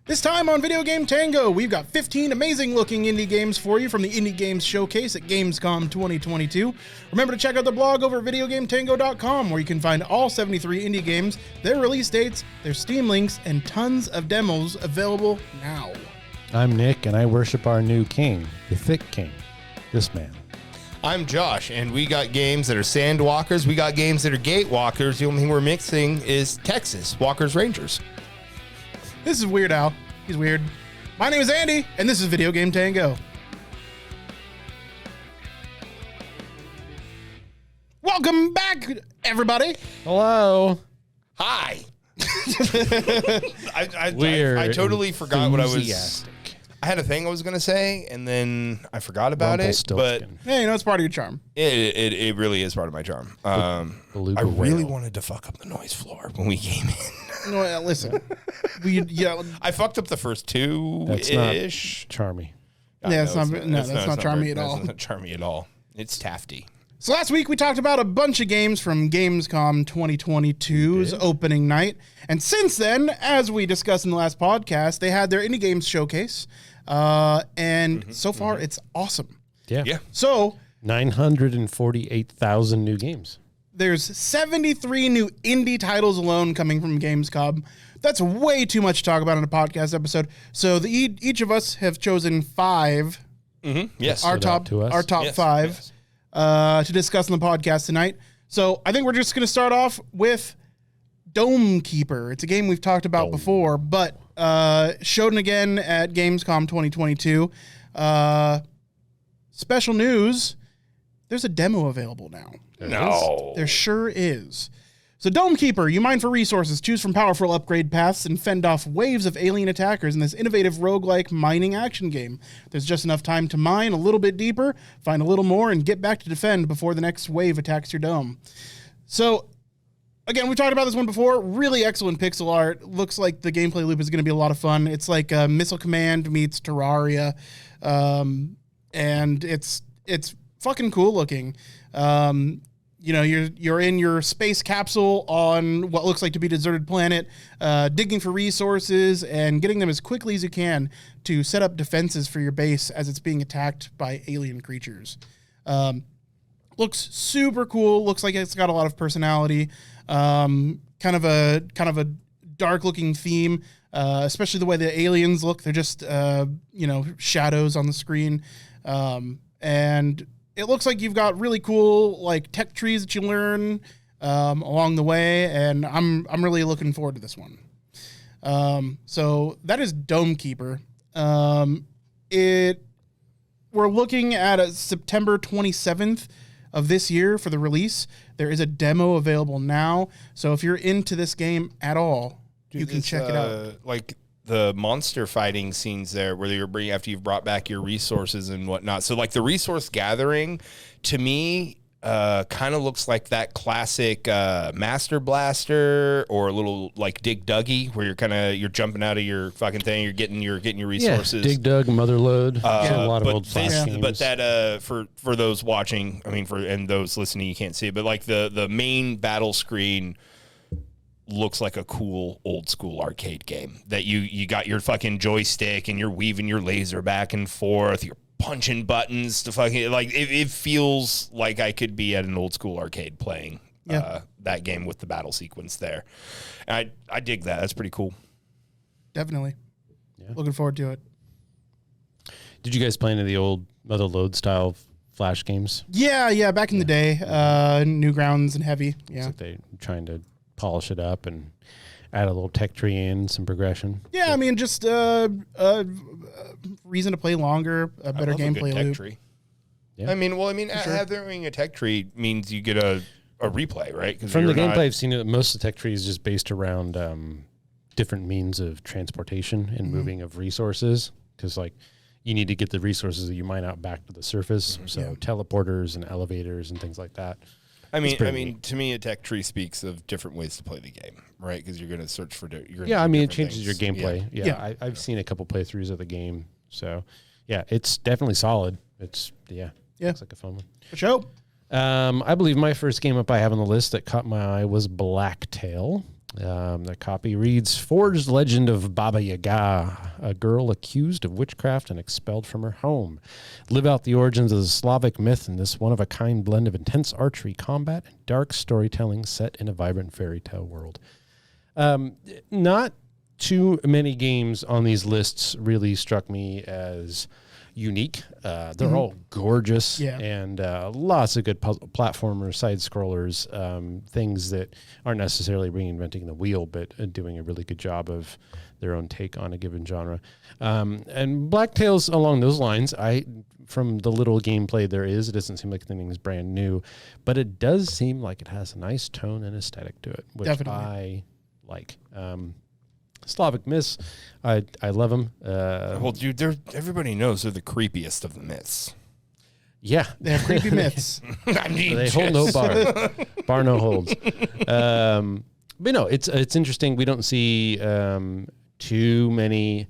This time on Video Game Tango, we've got 15 amazing-looking indie games for you from the Indie Games Showcase at Gamescom 2022. Remember to check out the blog over at VideoGameTango.com, where you can find all 73 indie games, their release dates, their Steam links, and tons of demos available now. I'm Nick, and I worship our new king, the Thick King, this man. I'm Josh, and we got games that are Sandwalkers. We got games that are Gatewalkers. The only thing we're mixing is Texas, Walkers Rangers. This is Weird Al. He's weird. My name is Andy, and this is Video Game Tango. Welcome back, everybody. Hello. Hi. I totally forgot what I was. I had a thing I was going to say, and then I forgot about it. But hey, you know, it's part of your charm. It really is part of my charm. I really wanted to fuck up the noise floor when we came in. No, listen. I fucked up the first two That's ish. Not charmy. Yeah, that's not charmy at all. That's not charmy at all. It's tafty. So last week we talked about a bunch of games from Gamescom 2022's opening night. And since then, as we discussed in the last podcast, they had their Indie Games Showcase. And so far, it's awesome. Yeah. So 948,000 new games. There's 73 new indie titles alone coming from Gamescom. That's way too much to talk about in a podcast episode. So each of us have chosen five. Yes. Our top five to discuss on the podcast tonight. So I think we're just going to start off with Dome Keeper. It's a game we've talked about before, but showed again at Gamescom 2022. Special news, there's a demo available now. There sure is. So Dome Keeper, you mine for resources, choose from powerful upgrade paths, and fend off waves of alien attackers in this innovative roguelike mining action game. There's just enough time to mine a little bit deeper, find a little more, and get back to defend before the next wave attacks your dome. So, again, we've talked about this one before. Really excellent pixel art. Looks like the gameplay loop is going to be a lot of fun. It's like Missile Command meets Terraria, and it's fucking cool looking. You know, you're in your space capsule on what looks like to be a deserted planet, digging for resources and getting them as quickly as you can to set up defenses for your base as it's being attacked by alien creatures. Looks super cool. Looks like it's got a lot of personality. Kind of a dark looking theme, especially the way the aliens look. They're just shadows on the screen, and it looks like you've got really cool like tech trees that you learn along the way, and I'm really looking forward to this one. So that is Dome Keeper. We're looking at a September 27th of this year for the release. There is a demo available now, so if you're into this game at all, you can check it out. Like the monster fighting scenes there, where you're bringing after you've brought back your resources and whatnot. So like the resource gathering, to me, kind of looks like that classic Master Blaster or a little like Dig Duggy, where you're jumping out of your fucking thing, you're getting your resources. Yeah, Dig Dug, Motherload. A lot of old Flash games. But that for those watching, and those listening, you can't see it, but like the main battle screen looks like a cool old school arcade game that you got your fucking joystick and you're weaving your laser back and forth, you're punching buttons to fucking like it feels like I could be at an old school arcade playing that game with the battle sequence there. And I dig that. That's pretty cool. Definitely. Yeah. Looking forward to it. Did you guys play any of the old Motherload style Flash games? Yeah, back in the day. Newgrounds and Heavy. Yeah. Like they're trying to polish it up and add a little tech tree in, some progression. Yeah, I mean, just reason to play longer, a better gameplay loop. Tech tree. Yeah. Having a tech tree means you get a replay, right? From the gameplay I've seen, most of the tech tree is just based around different means of transportation and moving of resources, because like you need to get the resources that you mine out back to the surface. So teleporters and elevators and things like that. I mean, to me, a tech tree speaks of different ways to play the game, right? Because you're going to search for. It changes your gameplay. Yeah. I've seen a couple playthroughs of the game, so yeah, it's definitely solid. It's looks like a fun one. For sure. I believe my first game up I have on the list that caught my eye was Blacktail. The copy reads, Forged Legend of Baba Yaga, a girl accused of witchcraft and expelled from her home. Live out the origins of the Slavic myth in this one-of-a-kind blend of intense archery combat and dark storytelling set in a vibrant fairy tale world. Not too many games on these lists really struck me as unique. They're all gorgeous and lots of good puzzle platformers, side scrollers, things that aren't necessarily reinventing the wheel, but doing a really good job of their own take on a given genre. And Blacktail's along those lines. From the little gameplay there is, it doesn't seem like anything's brand new, but it does seem like it has a nice tone and aesthetic to it, which I like. Slavic myths, I love them. Well, dude, everybody knows they're the creepiest of the myths. Yeah, they have creepy myths. I mean, they hold no bar, bar no holds. But no, it's interesting. We don't see too many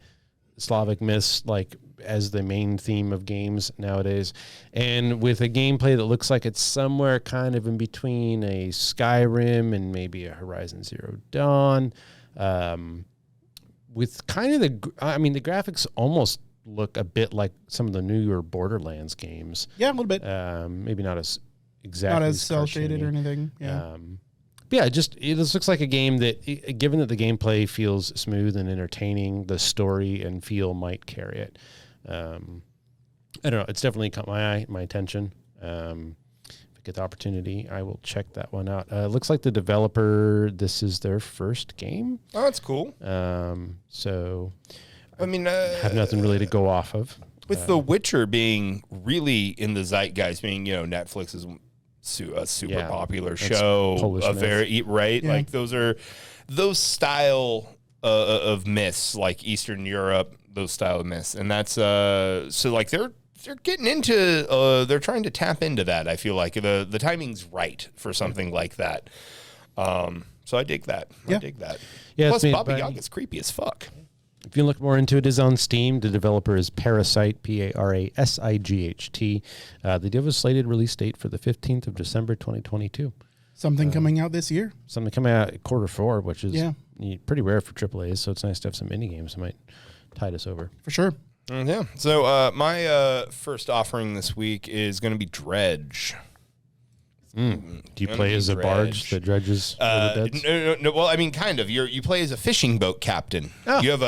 Slavic myths like as the main theme of games nowadays, and with a gameplay that looks like it's somewhere kind of in between a Skyrim and maybe a Horizon Zero Dawn. With kind of the graphics almost look a bit like some of the newer Borderlands games. Yeah, a little bit. Maybe not as exactly. Not as cell shaded or anything. Yeah. Yeah, it just looks like a game that, given that the gameplay feels smooth and entertaining, the story and feel might carry it. I don't know. It's definitely caught my attention. If I get the opportunity, I will check that one out. It looks like the developer, this is their first game. Oh, that's cool. So, I mean, have nothing really to go off of. With The Witcher being really in the zeitgeist, being, Netflix is a super popular show, Polish myth. Like those style of myths, like Eastern Europe, those style of myths, and that's so like they're getting into they're trying to tap into that. I feel like the timing's right for something like that. So I dig that. I dig that. Yeah, plus Baba Yaga's creepy as fuck. If you look more into it, is on Steam. The developer is Parasite, Parasight. The dev was slated release date for the 15th of December, 2022. Something coming out this year. Something coming out at Q4, which is pretty rare for AAAs, so it's nice to have some indie games that might tide us over. For sure. Yeah. So my first offering this week is going to be Dredge. Do you play as a barge that dredges the beds? No. Well, I mean, kind of. You play as a fishing boat captain. Oh, you have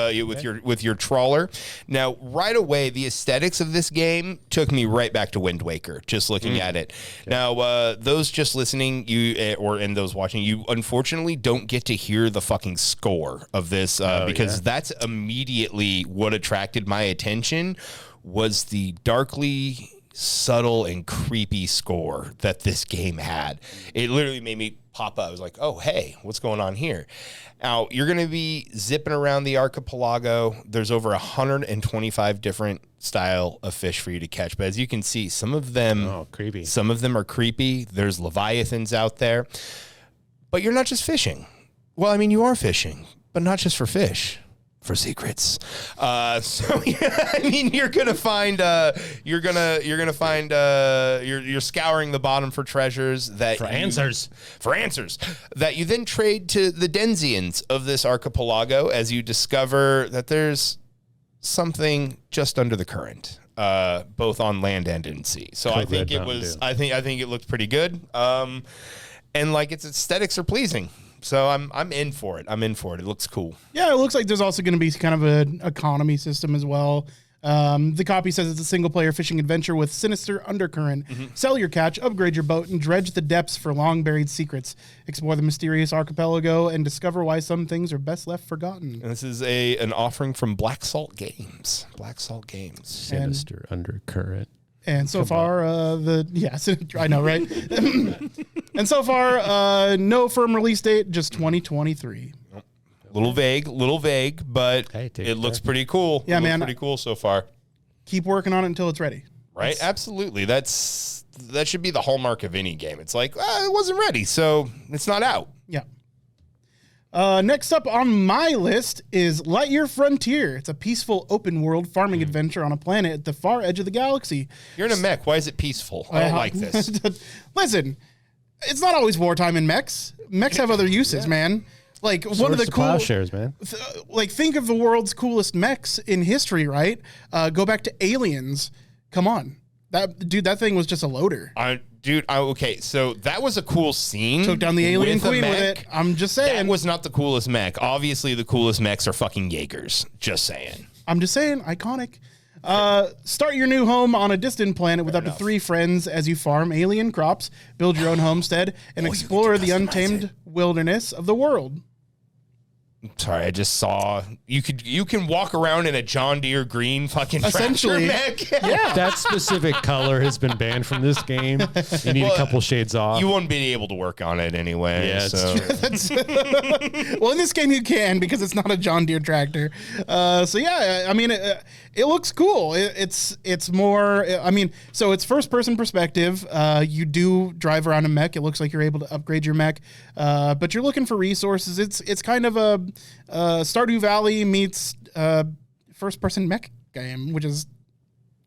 with your trawler. Now, right away, the aesthetics of this game took me right back to Wind Waker. Just looking at it. Okay. Now, those just listening, and those watching, you unfortunately don't get to hear the fucking score of this because that's immediately what attracted my attention. Was the darkly subtle and creepy score that this game had. It literally made me pop up. I was like, oh, hey, what's going on here? Now, you're going to be zipping around the archipelago. There's over 125 different style of fish for you to catch. But as you can see, some of them creepy. Some of them are creepy. There's leviathans out there. But you're not just fishing. Well, I mean, you are fishing, but not just for fish. For secrets. I mean, you're scouring the bottom for treasures for answers that you then trade to the Denzians of this archipelago as you discover that there's something just under the current, both on land and in sea. So I think I think it looked pretty good. And like its aesthetics are pleasing. So I'm in for it. It looks cool. Yeah, it looks like there's also going to be kind of an economy system as well. The copy says it's a single-player fishing adventure with sinister undercurrent. Mm-hmm. Sell your catch, upgrade your boat, and dredge the depths for long-buried secrets. Explore the mysterious archipelago and discover why some things are best left forgotten. And this is an offering from Black Salt Games. Sinister undercurrent. And so far, I know, right? And so far, no firm release date, just 2023. Little vague, but it looks pretty cool. Yeah, man. Pretty cool so far. Keep working on it until it's ready. Right? Absolutely. That should be the hallmark of any game. It's like, it wasn't ready, so it's not out. Yeah. Next up on my list is Lightyear Frontier. It's a peaceful open-world farming adventure on a planet at the far edge of the galaxy. You're in a mech. Why is it peaceful? I don't like this. Listen, it's not always wartime in mechs. Mechs have other uses, man. Like one of Swords the to cool plowshares, man. Like think of the world's coolest mechs in history, right? Go back to Aliens. Come on. That thing was just a loader. Okay, so that was a cool scene. Took down the alien queen with mech. it. I'm just saying. That was not the coolest mech. Obviously, the coolest mechs are fucking Jaegers. Just saying. I'm just saying, iconic. Start your new home on a distant planet with up to 3 friends as you farm alien crops, build your own homestead, and explore the untamed wilderness of the world. Sorry, I just saw you can walk around in a John Deere green fucking Essentially, tractor mech. Yeah. That specific color has been banned from this game. You need a couple shades off. You won't be able to work on it anyway. Yeah, so. Well, in this game you can because it's not a John Deere tractor. So yeah, I mean, it looks cool. It's more. I mean, so it's first person perspective. You do drive around a mech. It looks like you're able to upgrade your mech, but you're looking for resources. It's kind of a Stardew Valley meets first person mech game, which is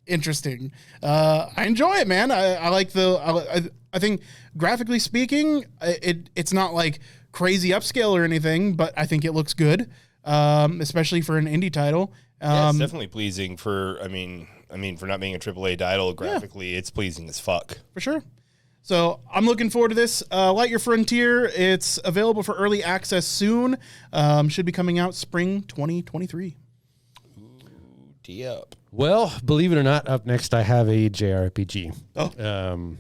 interesting. I enjoy it, man. I like I think graphically speaking, it's not like crazy upscale or anything, but I think it looks good, especially for an indie title. Yeah, it's definitely pleasing for. I mean, for not being a AAA title, graphically, it's pleasing as fuck. For sure. So I'm looking forward to this. Light Your Frontier. It's available for early access soon. Should be coming out spring 2023. Tee up. Well, believe it or not, up next I have a JRPG. Oh.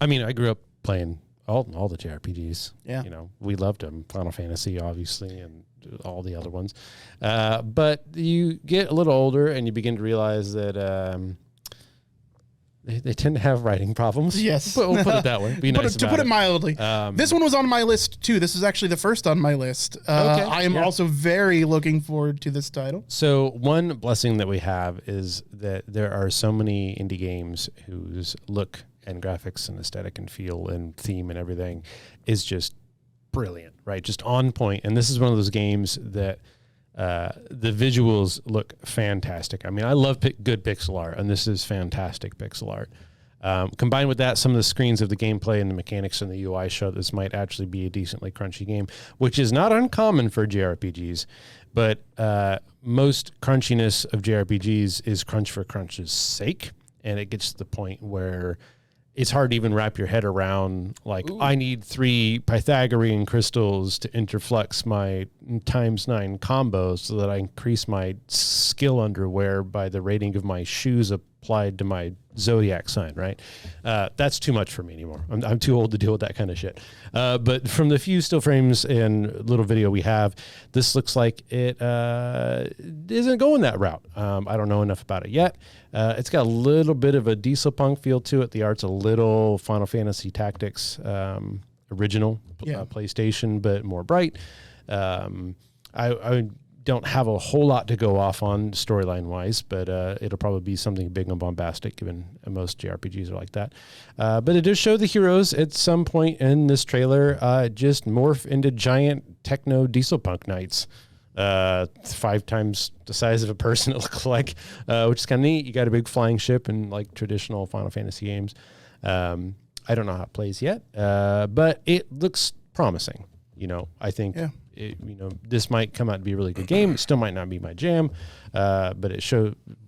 I mean, I grew up playing all the JRPGs. Yeah. You know, we loved them. Final Fantasy, obviously, and all the other ones. But you get a little older and you begin to realize that they tend to have writing problems. Yes. We'll put it that way. Be nice to put it mildly. This one was on my list too. This is actually the first on my list. I am also very looking forward to this title. So one blessing that we have is that there are so many indie games whose look and graphics and aesthetic and feel and theme and everything is just brilliant, right? Just on point. And this is one of those games that the visuals look fantastic. I mean, I love good pixel art, and this is fantastic pixel art. Combined with that, some of the screens of the gameplay and the mechanics and the UI show this might actually be a decently crunchy game, which is not uncommon for JRPGs. But most crunchiness of JRPGs is crunch for crunch's sake, and it gets to the point where it's hard to even wrap your head around, like, I need 3 Pythagorean crystals to interflex my ×9 combo so that I increase my skill underwear by the rating of my shoes applied to my zodiac sign, right? That's too much for me anymore. I'm too old to deal with that kind of shit. But from the few still frames and little video we have, this looks like it isn't going that route. I don't know enough about it yet. It's got a little bit of a diesel punk feel to it. The art's a little Final Fantasy Tactics original PlayStation, but more bright. I don't have a whole lot to go off on storyline wise, but it'll probably be something big and bombastic, given most JRPGs are like that. But it does show the heroes at some point in this trailer just morph into giant techno diesel punk knights. 5 times the size of a person, it looks like, which is kind of neat. You got a big flying ship and like traditional Final Fantasy games. I don't know how it plays yet, but it looks promising. You know, I think this might come out to be a really good game. It still might not be my jam, but it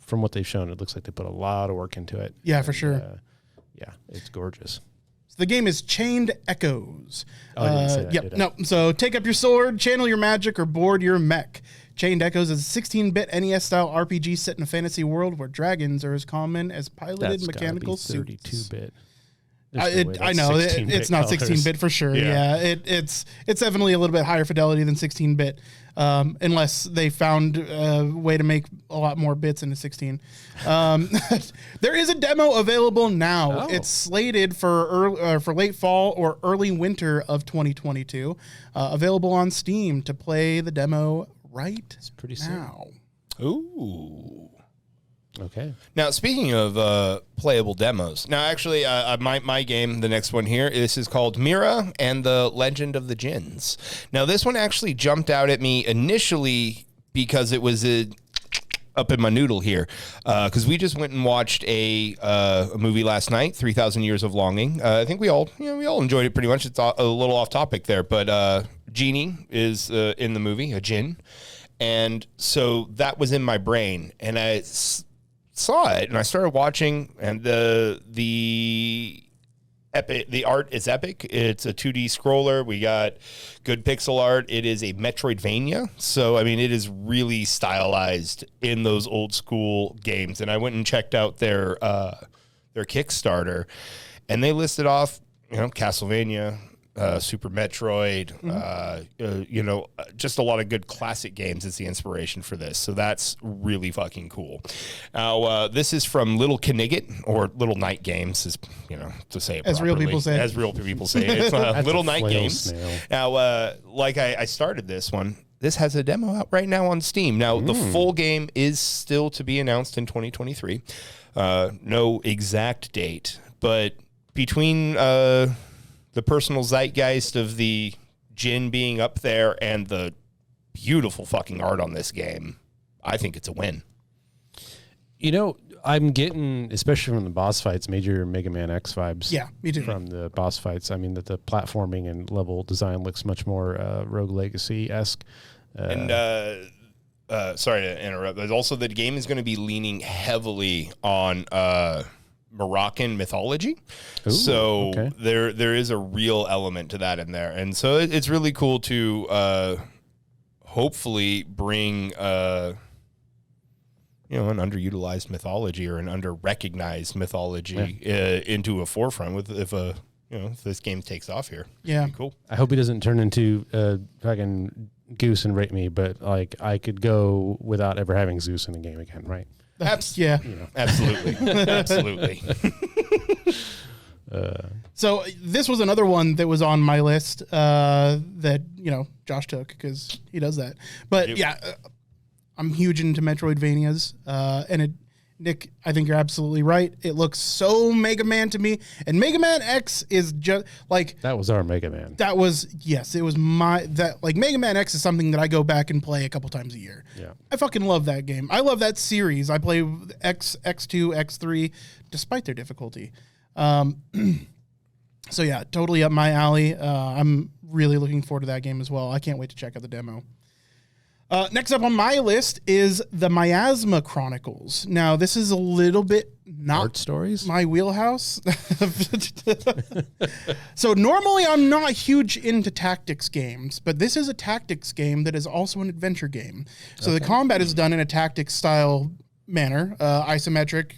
from what they've shown, it looks like they put a lot of work into it. Yeah, for sure. Yeah, it's gorgeous. So the game is Chained Echoes. Oh, I didn't say that, did I? No. So take up your sword, channel your magic, or board your mech. Chained Echoes is a 16-bit NES-style RPG set in a fantasy world where dragons are as common as piloted mechanical suits. 32-bit. I know it's not 16-bit for sure. Yeah, it's definitely a little bit higher fidelity than 16-bit, unless they found a way to make a lot more bits into 16. There is a demo available now. Oh. It's slated for late fall or early winter of 2022. Available on Steam to play the demo right pretty now. Ooh. Okay. Now, speaking of playable demos, now actually, my game, the next one here, this is called Mira and the Legend of the Djinns. Now, this one actually jumped out at me initially because it was up in my noodle here, because we just went and watched a movie last night, 3,000 Years of Longing. I think we all enjoyed it pretty much. It's a little off topic there, but Genie is in the movie, a djinn, and so that was in my brain, and I saw it, and I started watching, and the art is epic. It's a 2D scroller. We got good pixel art. It is a Metroidvania. So, I mean, it is really stylized in those old school games. And I went and checked out their Kickstarter, and they listed off, Castlevania, Super Metroid, just a lot of good classic games is the inspiration for this. So that's really fucking cool. Now, this is from Little Knigget, or Little Night Games, is, to say it As properly. real people say. As real people say it. It's Little Night Games. Snail. Now, I started this one. This has a demo out right now on Steam. Now, the full game is still to be announced in 2023. No exact date, but between the personal zeitgeist of the djinn being up there and the beautiful fucking art on this game, I think it's a win. I'm getting, especially from the boss fights, major Mega Man X vibes. Yeah, me too. From the boss fights. I mean, that the platforming and level design looks much more Rogue Legacy-esque. And sorry to interrupt, but also the game is going to be leaning heavily on Moroccan mythology. Ooh, so okay. there is a real element to that in there. And so it's really cool to hopefully bring an underutilized mythology or an under-recognized mythology into a forefront if this game takes off here. Yeah. Cool. I hope he doesn't turn into fucking Goose and rate me, but I could go without ever having Zeus in the game again, right? Yeah. Absolutely. Absolutely. So this was another one that was on my list that, Josh took because he does that. But I'm huge into Metroidvanias. Nick, I think you're absolutely right. It looks so Mega Man to me. And Mega Man X is just like... That was our Mega Man. It was Mega Man X is something that I go back and play a couple times a year. Yeah. I fucking love that game. I love that series. I play X, X2, X3, despite their difficulty. So yeah, totally up my alley. I'm really looking forward to that game as well. I can't wait to check out the demo. Next up on my list is the Miasma Chronicles. Now, this is a little bit not Art stories? my wheelhouse. So normally I'm not huge into tactics games, but this is a tactics game that is also an adventure game. So the combat is done in a tactics style manner, isometric,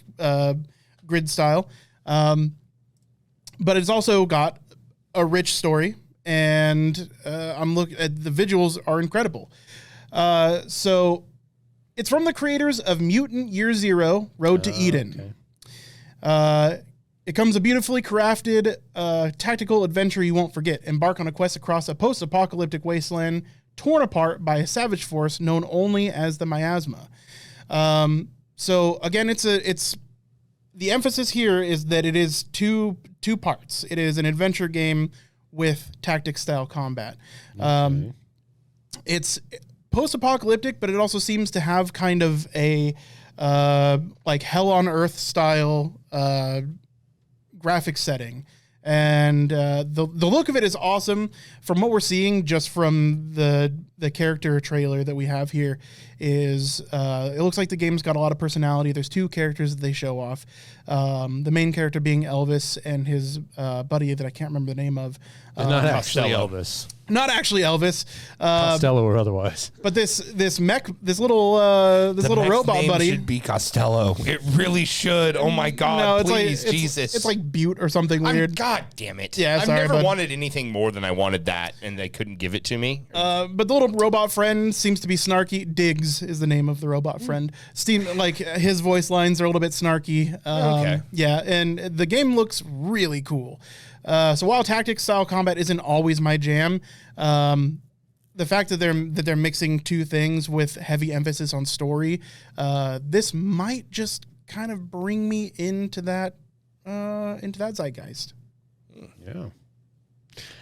grid style. But it's also got a rich story, and the visuals are incredible. So it's from the creators of Mutant Year Zero, Road to Eden. Okay. It comes a beautifully crafted tactical adventure you won't forget. Embark on a quest across a post-apocalyptic wasteland torn apart by a savage force known only as the Miasma. So again, it's the emphasis here is that it is two parts. It is an adventure game with tactics style combat. Okay. It's post-apocalyptic, but it also seems to have kind of a like Hell on Earth style graphic setting. And the look of it is awesome. From what we're seeing, just from the character trailer that we have here, is it looks like the game's got a lot of personality. There's two characters that they show off. The main character being Elvis and his buddy that I can't remember the name of. Not actually Costello. Elvis. Not actually Elvis. Costello or otherwise. But this little robot name buddy should be Costello. It really should. Oh my God! Please, Jesus. It's like Butte or something weird. God damn it! Yeah, I've sorry, never bud. wanted anything more than I wanted that, and they couldn't give it to me. But the little robot friend seems to be snarky. Diggs is the name of the robot friend. His voice lines are a little bit snarky. Okay. Yeah, and the game looks really cool. So while tactics style combat isn't always my jam, the fact that they're mixing two things with heavy emphasis on story, this might just kind of bring me into that zeitgeist. Yeah.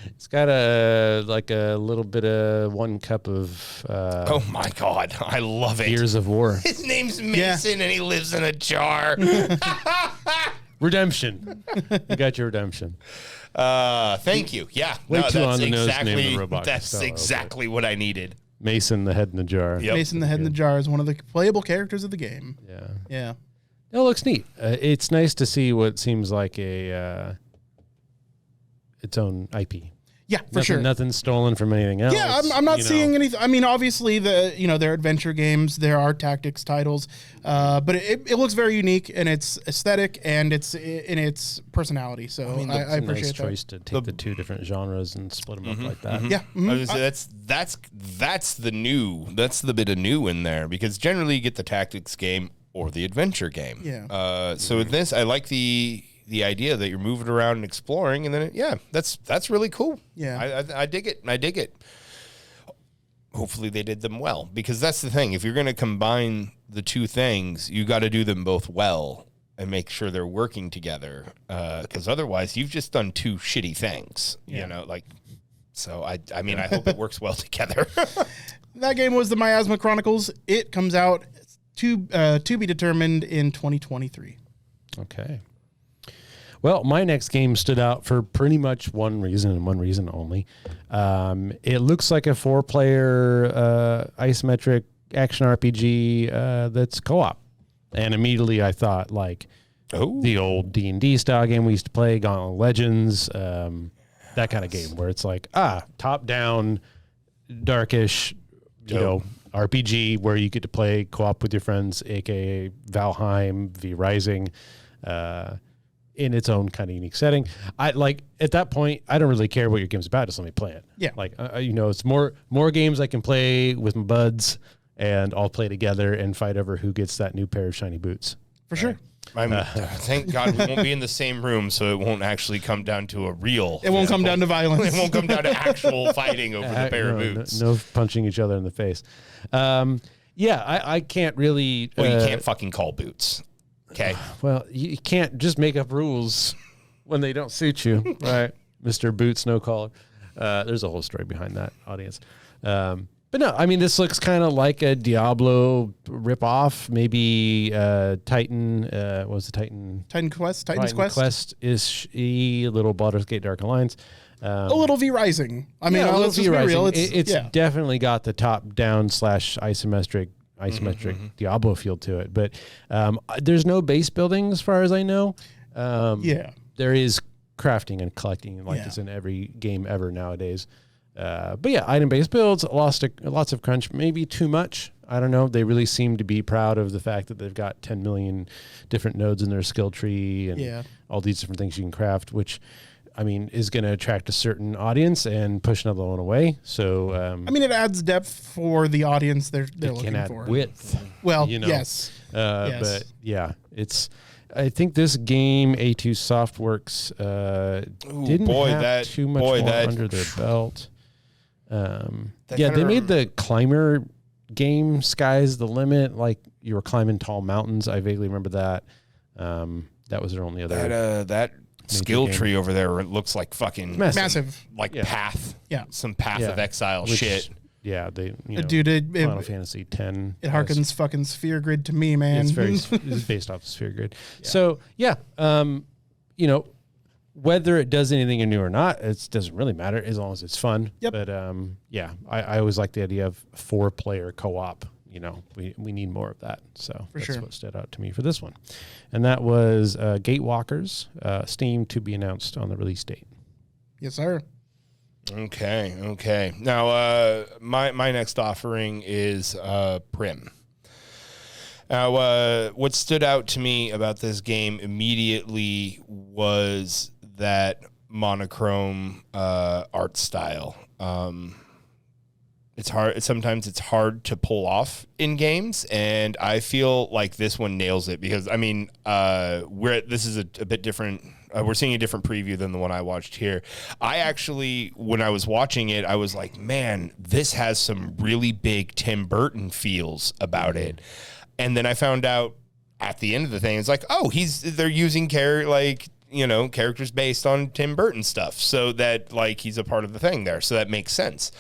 It's got a little bit of 1 cup of Oh my God, I love it. Gears of War. His name's Mason and he lives in a jar. Redemption. You got your redemption. Thank you. Yeah. Way too that's on the nose exactly, name of the robot. That's Costello, exactly what I needed. Mason, the head in the jar. Yep. Mason the Head in the Jar is one of the playable characters of the game. Yeah. Yeah. It looks neat. It's nice to see what seems like its own IP. Yeah, for sure. Nothing stolen from anything else. Yeah, I'm not seeing anything. I mean, obviously, they're adventure games. There are tactics titles, but it looks very unique in its aesthetic and in its personality. So I It's appreciate a nice that. choice to take the 2 different genres and split them up like that. Yeah, I was gonna say, that's the new. That's the bit of new in there because generally you get the tactics game or the adventure game. Yeah. So with this, I like the idea that you're moving around and exploring, and then that's really cool. Yeah. I dig it. I dig it. Hopefully they did them well, because that's the thing. If you're going to combine the 2 things, you got to do them both well and make sure they're working together. Because otherwise, you've just done 2 shitty things. Yeah. You know, like. So I mean, I hope it works well together. That game was the Miasma Chronicles. It comes out to be determined in 2023. Okay. Well, my next game stood out for pretty much one reason and one reason only. It looks like a 4-player isometric action RPG that's co-op. And immediately I thought, like, the old D&D style game we used to play, Gauntlet Legends, that kind of game where it's like, top-down, darkish, you know, RPG where you get to play co-op with your friends, a.k.a. Valheim, V Rising, in its own kind of unique setting. I like at that point, I don't really care what your game's about. Just let me play it. Yeah. Like, it's more games I can play with my buds and all play together and fight over who gets that new pair of shiny boots. For sure. Thank God we won't be in the same room, so it won't actually come down to a real. It won't come down to violence. It won't come down to actual fighting over the pair of boots. No punching each other in the face. I can't really. Well, you can't fucking call boots. Okay. Well, you can't just make up rules when they don't suit you, right, Mr. Boots No Collar. There's a whole story behind that, audience. But no, I mean, this looks kind of like a Diablo ripoff. Maybe Titan. What was the Titan? Titan's Quest. Quest is a little Baldur's Gate Dark Alliance. A little V Rising. I mean, let's just be real. It's definitely got the top-down / isometric Diablo feel to it, but there's no base building as far as I know. There is crafting and collecting like it's in every game ever nowadays. But yeah, item-based builds, lots of crunch, maybe too much. I don't know. They really seem to be proud of the fact that they've got 10 million different nodes in their skill tree and all these different things you can craft, which, I mean, is going to attract a certain audience and push another one away. So, I mean, it adds depth for the audience they're looking can add for. Width. Well, yes. Yes. But yeah, I think this game, A2 Softworks, didn't have too much more under their belt. They made the climber game, Sky's the Limit, like you were climbing tall mountains. I vaguely remember that. That was their only other. That skill tree over there looks like fucking massive, like Path. Yeah, some Path of Exile shit. Yeah, dude, Final Fantasy X. It harkens fucking Sphere Grid to me, man. It's based off the Sphere Grid. Yeah. So whether it does anything new or not, it doesn't really matter as long as it's fun. Yep. But I always like the idea of 4-player co-op. We need more of that. So that's what stood out to me for this one. And that was Gatewalkers, Steam, to be announced on the release date. Yes, sir. Okay. Now, my next offering is Prim. Now, what stood out to me about this game immediately was that monochrome art style. It's hard. Sometimes it's hard to pull off in games, and I feel like this one nails it because I mean, this is a bit different. We're seeing a different preview than the one I watched here. I actually, when I was watching it, I was like, man, this has some really big Tim Burton feels about it. And then I found out at the end of the thing, it's like, oh, they're using characters based on Tim Burton stuff, so that like he's a part of the thing there, so that makes sense.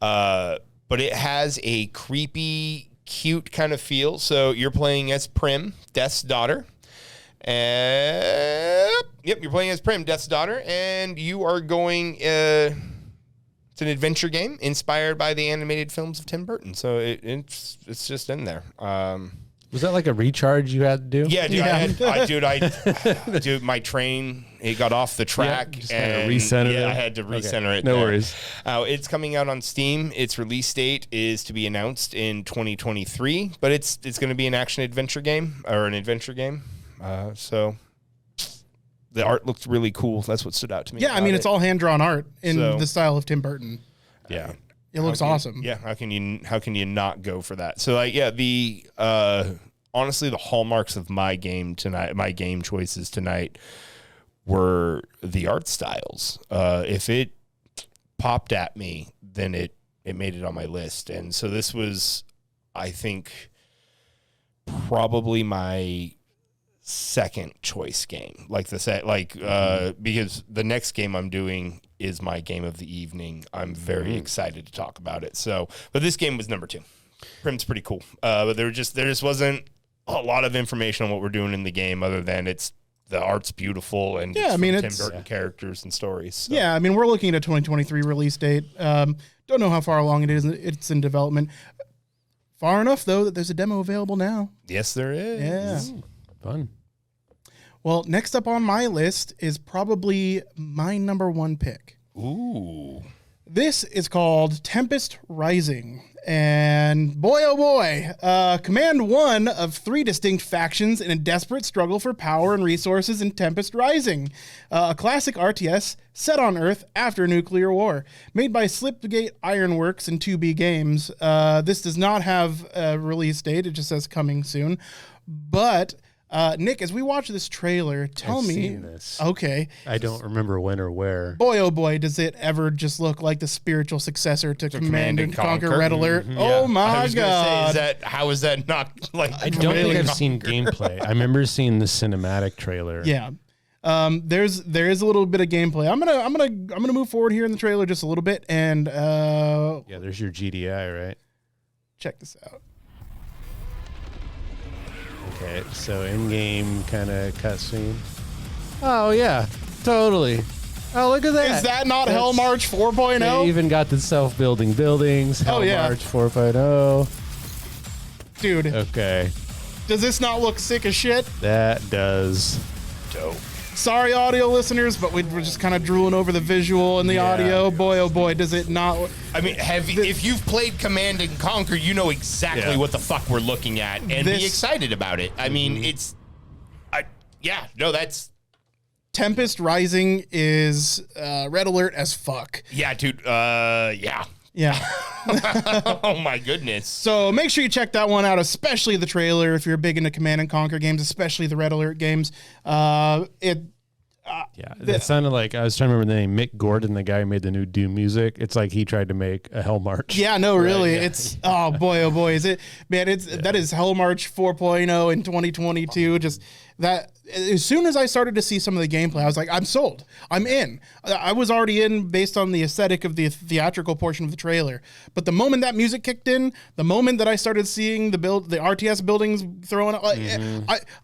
But it has a creepy, cute kind of feel. So you're playing as Prim, Death's daughter. You're playing as Prim, Death's daughter, and you are going. It's an adventure game inspired by the animated films of Tim Burton. So it's just in there. Was that like a recharge you had to do? Yeah, dude. My train, it got off the track, and recenter it. I had to recenter it. No worries. It's coming out on Steam. Its release date is to be announced in 2023, but it's going to be an action adventure game or an adventure game. So the art looked really cool. That's what stood out to me. Yeah, I mean, it's all hand drawn art in the style of Tim Burton. Yeah. It looks awesome. Yeah, how can you not go for that? So like, yeah, the honestly, the hallmarks of my game choices tonight were the art styles. If it popped at me, then it made it on my list. And so this was, I think, probably my second choice game. Because the next game I'm doing is my game of the evening. I'm very excited to talk about it. So, but this game was number 2. Prim's pretty cool. But there just wasn't a lot of information on what we're doing in the game other than the art's beautiful and Tim Burton characters and stories. So. Yeah, I mean, we're looking at a 2023 release date. Don't know how far along it is. It's in development. Far enough, though, that there's a demo available now. Yes, there is. Yeah. Fun. Well, next up on my list is probably my number 1 pick. Ooh. This is called Tempest Rising. And boy, oh boy, command one of 3 distinct factions in a desperate struggle for power and resources in Tempest Rising, a classic RTS set on Earth after nuclear war. Made by Slipgate Ironworks and 2B Games. This does not have a release date, it just says coming soon. But... Nick, as we watch this trailer, tell I've me. seen this. Okay. I don't remember when or where. Boy, oh boy, does it ever just look like the spiritual successor to Command and Conquer Red Alert. Mm-hmm. Oh my God. How is that not like I don't think I've seen gameplay. I remember seeing the cinematic trailer. Yeah. There is a little bit of gameplay. I'm gonna move forward here in the trailer just a little bit and Yeah, there's your GDI, right? check this out. Okay, so in-game kind of cutscene. Oh, yeah, totally. Oh, look at that. Is that not Hell March 4.0? They even got the self-building buildings. Hell yeah. March 4.0. Dude, Okay, does this not look sick as shit? that does. dope? Sorry, audio listeners, but we're just kind of drooling over the visual and the audio. Boy, oh boy, does it not. I mean, if you've played Command and Conquer, you know exactly what the fuck we're looking at and be excited about it. I mean, that's... Tempest Rising is Red Alert as fuck. Yeah, dude, yeah. Yeah. Oh my goodness. So make sure you check that one out, especially the trailer if you're big into Command and Conquer games, especially the Red Alert games. That sounded like, I was trying to remember the name, Mick Gordon, the guy who made the new Doom music. It's like he tried to make a Hell March. Yeah, no, really. It's, oh boy, is it, man, that is Hell March 4.0 in 2022. Just that, as soon as I started to see some of the gameplay, I was like, I'm sold. I'm in. I was already in based on the aesthetic of the theatrical portion of the trailer. But the moment that music kicked in, the moment that I started seeing the RTS buildings throwing up,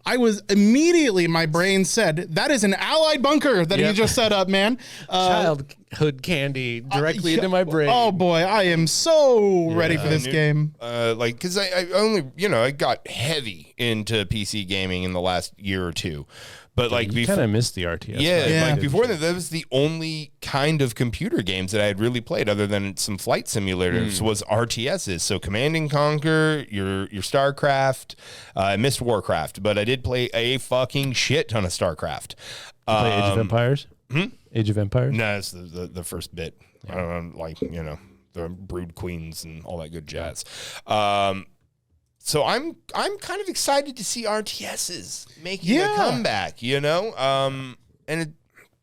I was immediately, my brain said, that is an Allied bunker that he just set up, man. Childhood candy directly into my brain. Oh boy, I am so ready for this game. Because I only, I got heavy into PC gaming in the last year or two. But like you kind of missed the RTS. Yeah, like before that was the only kind of computer games that I had really played, other than some flight simulators, was RTSs. So Command and Conquer, your StarCraft. I missed Warcraft, but I did play a fucking shit ton of StarCraft. Play Age of Empires. Age of Empires. No, it's the first bit. I don't know, the Brood Queens and all that good jazz. So I'm kind of excited to see RTSs making a comeback, and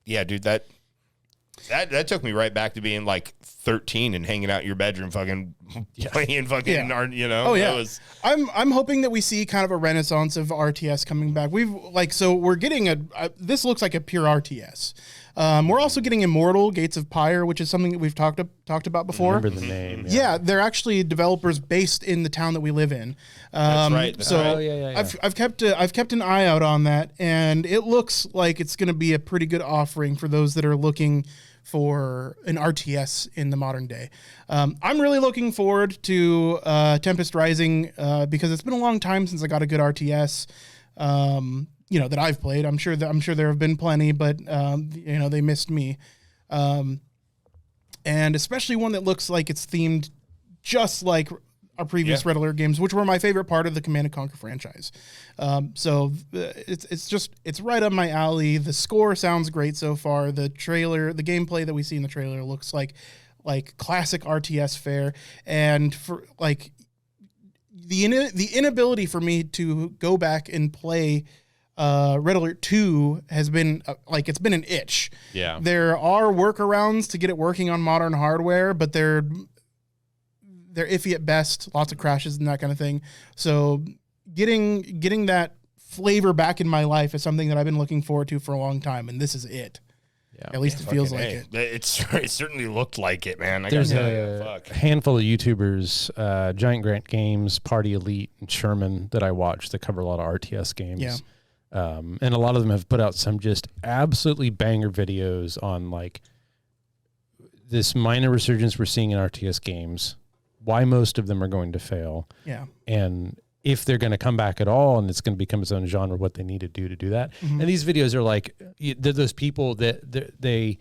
dude, that took me right back to being like 13 and hanging out in your bedroom, fucking playing fucking, you know. Oh yeah. I'm hoping that we see kind of a renaissance of RTS coming back. We're getting this looks like a pure RTS. We're also getting Immortal Gates of Pyre, which is something that we've talked about before. Remember the name? Yeah, they're actually developers based in the town that we live in. That's right. So I've kept an eye out on that, and it looks like it's going to be a pretty good offering for those that are looking for an RTS in the modern day. I'm really looking forward to Tempest Rising because it's been a long time since I got a good RTS. That I've played. I'm sure there have been plenty, but they missed me. And especially one that looks like it's themed just like our previous Red Alert games, which were my favorite part of the Command & Conquer franchise. It's right up my alley. The score sounds great so far. The gameplay that we see in the trailer looks like classic RTS fare. And for like the inability for me to go back and play Red Alert 2 has been it's been an itch. Yeah. There are workarounds to get it working on modern hardware, but they're iffy at best, lots of crashes and that kind of thing. So getting that flavor back in my life is something that I've been looking forward to for a long time, and this is it. Yeah. At least it feels like it. It certainly looked like it, man. There's a handful of YouTubers, Giant Grant Games, Party Elite, and Sherman that I watch that cover a lot of RTS games. Yeah. And a lot of them have put out some just absolutely banger videos on like this minor resurgence we're seeing in RTS games, why most of them are going to fail. Yeah. And if they're going to come back at all and it's going to become its own genre, what they need to do that. Mm-hmm. And these videos are like, they're those people that they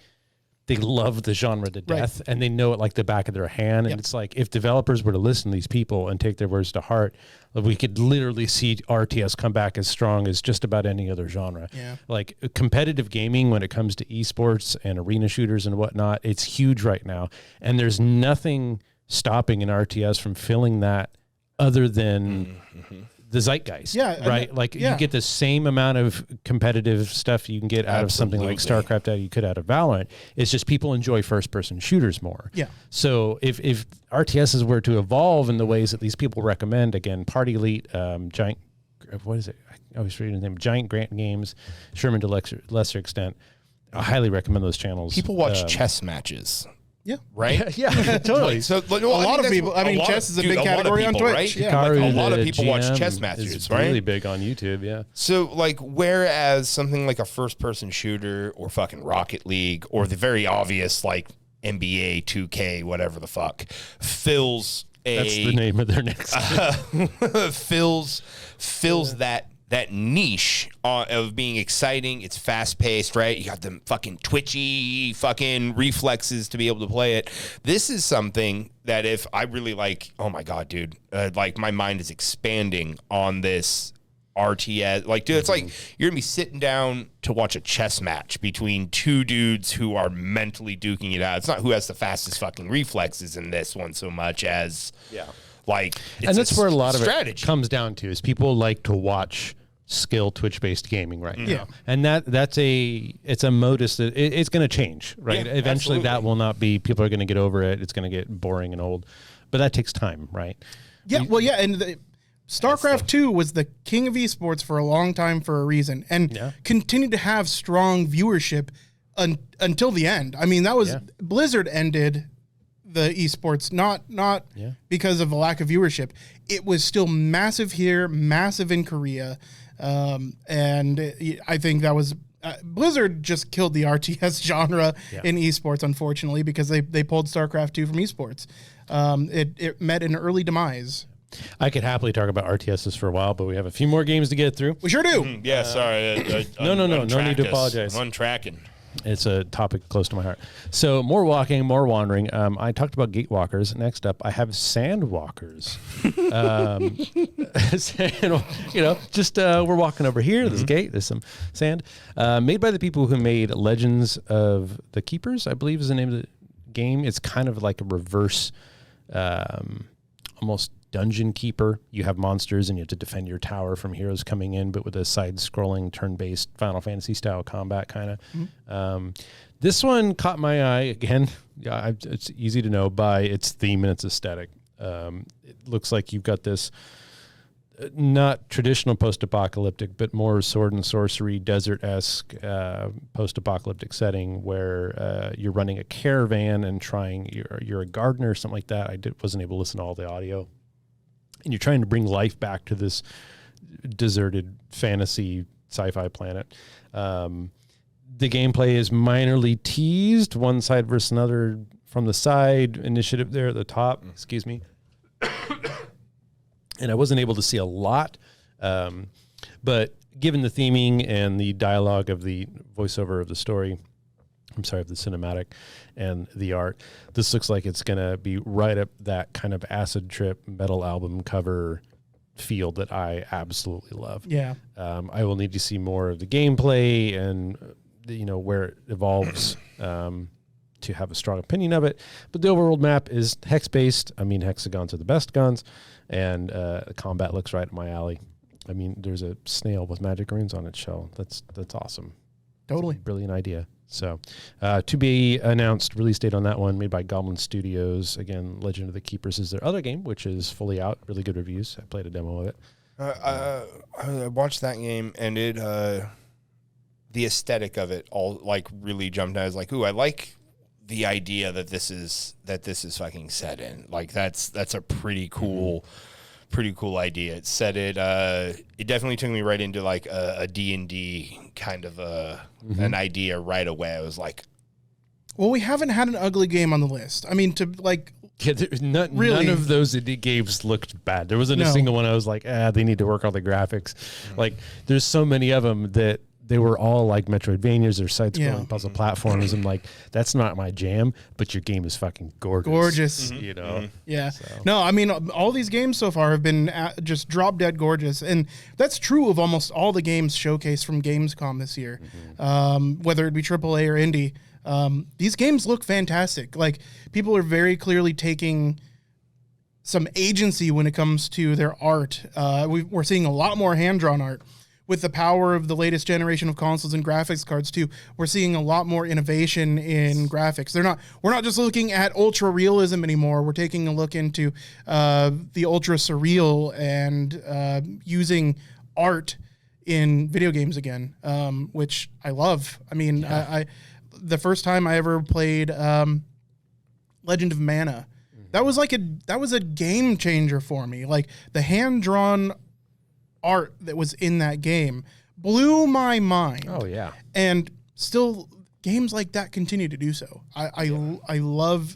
love the genre to death and they know it like the back of their hand. And it's like, if developers were to listen to these people and take their words to heart, we could literally see RTS come back as strong as just about any other genre. Yeah. Like competitive gaming, when it comes to esports and arena shooters and whatnot, it's huge right now. And there's nothing stopping an RTS from filling that other than the zeitgeist. Yeah. Right. You get the same amount of competitive stuff you can get out of something like StarCraft that you could out of Valorant. It's just people enjoy first person shooters more. Yeah. So if RTSs were to evolve in the ways that these people recommend, again, Party Elite, Giant, what is it? I always forget his name. Giant Grant Games, Sherman to lesser extent. I highly recommend those channels. People watch chess matches. Yeah. Right? Yeah, totally. So a lot of people. Chess is a big category on Twitch. Right? Yeah. A lot of people watch chess matches, is right? Really big on YouTube. Yeah. So whereas something like a first-person shooter or fucking Rocket League or the very obvious like NBA 2K, whatever the fuck, fills That's the name of their next fills that niche of being exciting. It's fast paced, right? You got them fucking twitchy fucking reflexes to be able to play it. This is something that if I really like, oh my God, dude, my mind is expanding on this RTS. Like, dude, it's like you're gonna be sitting down to watch a chess match between two dudes who are mentally duking it out. It's not who has the fastest fucking reflexes in this one so much as and that's where a lot of it comes down to is people like to watch skill Twitch-based gaming right now. Yeah. And it's a modus that it's going to change, right? Yeah, eventually absolutely. that will not be, people are going to get over it. It's going to get boring and old, but that takes time, right? Yeah. And StarCraft 2 was the king of esports for a long time for a reason and continued to have strong viewership until the end. I mean, that was Blizzard ended the esports, not because of a lack of viewership. It was still massive here, massive in Korea. And I think that was Blizzard just killed the RTS genre in esports, unfortunately, because they pulled StarCraft 2 from esports. It met an early demise. I could happily talk about RTSs for a while, but we have a few more games to get through. We sure do. Yeah, sorry. No need to apologize. I'm untracking. It's a topic close to my heart. So more walking, more wandering. I talked about Gatewalkers. Next up, I have Sandwalkers. We're walking over here. There's a gate. There's some sand. Made by the people who made Legends of the Keepers, I believe is the name of the game. It's kind of like a reverse, almost dungeon keeper. You have monsters and you have to defend your tower from heroes coming in, but with a side-scrolling, turn-based Final Fantasy-style combat kind of. This one caught my eye again. Yeah, it's easy to know by its theme and its aesthetic. It looks like you've got this not traditional post-apocalyptic, but more sword and sorcery, desert-esque post-apocalyptic setting where you're running a caravan and you're a gardener or something like that. Wasn't able to listen to all the audio. And you're trying to bring life back to this deserted fantasy sci-fi planet. The gameplay is minorly teased, one side versus another from the side, initiative there at the top, excuse me. And I wasn't able to see a lot, but given the theming and the dialogue of the voiceover of the story, of the cinematic and the art, this looks like it's going to be right up that kind of acid trip metal album cover feel that I absolutely love. Yeah. I will need to see more of the gameplay and where it evolves to have a strong opinion of it. But the overworld map is hex-based. I mean, hexagons are the best guns, and the combat looks right up my alley. I mean, there's a snail with magic runes on its shell. That's awesome. Totally. Brilliant idea. So, to be announced, release date on that one, made by Goblin Studios. Again, Legend of the Keepers is their other game, which is fully out. Really good reviews. I played a demo of it. I watched that game, and it the aesthetic of it all like really jumped out. I was like, ooh, I like the idea that this is fucking set in. Like that's a pretty cool idea. It it definitely took me right into like a D&D kind of an idea right away. I was like, well, we haven't had an ugly game on the list. I mean, none of those indie games looked bad. There wasn't a single one I was like, they need to work on the graphics. Like, there's so many of them that they were all like Metroidvanias or side-scrolling puzzle platforms. And like, that's not my jam, but your game is fucking gorgeous. You know? Yeah. So. No, I mean, all these games so far have been just drop dead gorgeous. And that's true of almost all the games showcased from Gamescom this year, whether it be AAA or indie. These games look fantastic. Like, people are very clearly taking some agency when it comes to their art. We're seeing a lot more hand-drawn art. With the power of the latest generation of consoles and graphics cards too, we're seeing a lot more innovation in graphics. We're not just looking at ultra realism anymore. We're taking a look into the ultra surreal and using art in video games again, which I love. I mean, I the first time I ever played Legend of Mana, that was a game changer for me. Like, the hand-drawn art that was in that game blew my mind. Oh yeah. And still, games like that continue to do so. I love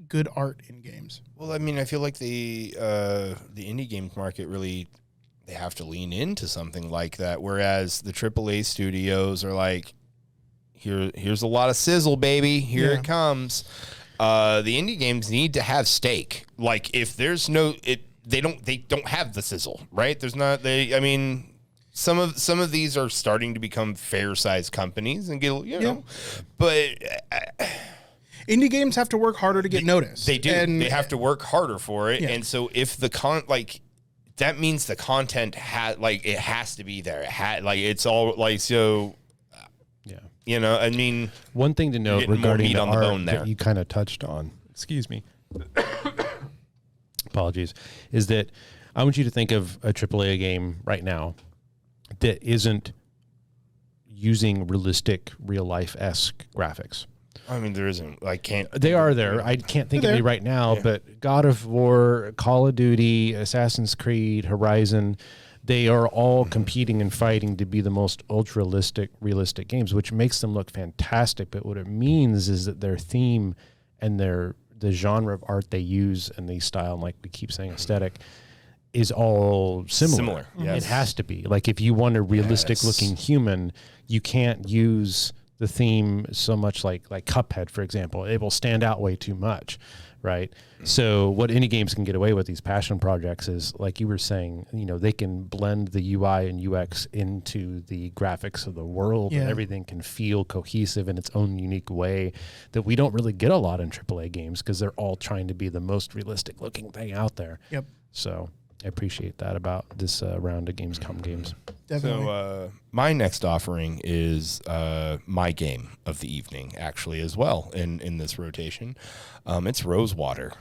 good art in games. Well, I mean, I feel like the indie games market really, they have to lean into something like that, whereas the AAA studios are like, here's a lot of sizzle, baby. Here it comes. The indie games need to have stake. Like, if there's they don't have the sizzle, right? There's not. I mean, some of these are starting to become fair-sized companies and get, know, but indie games have to work harder to get noticed. They do. And they have to work harder for it. And so if the that means the content it has to be there. It's all like, so. Yeah. You know, I mean, one thing to note regarding the art there that you kind of touched on, excuse me, apologies, is that I want you to think of a AAA game right now that isn't using realistic, real-life-esque graphics. I mean, there isn't. I can't. They are there. I can't think of any right now, but God of War, Call of Duty, Assassin's Creed, Horizon, they are all competing and fighting to be the most realistic games, which makes them look fantastic. But what it means is that their theme and the genre of art they use and the style, and like we keep saying, aesthetic, is all similar. Yes. It has to be. Like, if you want a realistic looking human, you can't use the theme so much like Cuphead, for example. It will stand out way too much, right? So what indie games can get away with, these passion projects, is, like you were saying, they can blend the UI and UX into the graphics of the world, and everything can feel cohesive in its own unique way that we don't really get a lot in AAA games because they're all trying to be the most realistic looking thing out there. Yep. So I appreciate that about this round of Gamescom games. Definitely. So my next offering is my game of the evening, actually, as well in this rotation. It's Rosewater.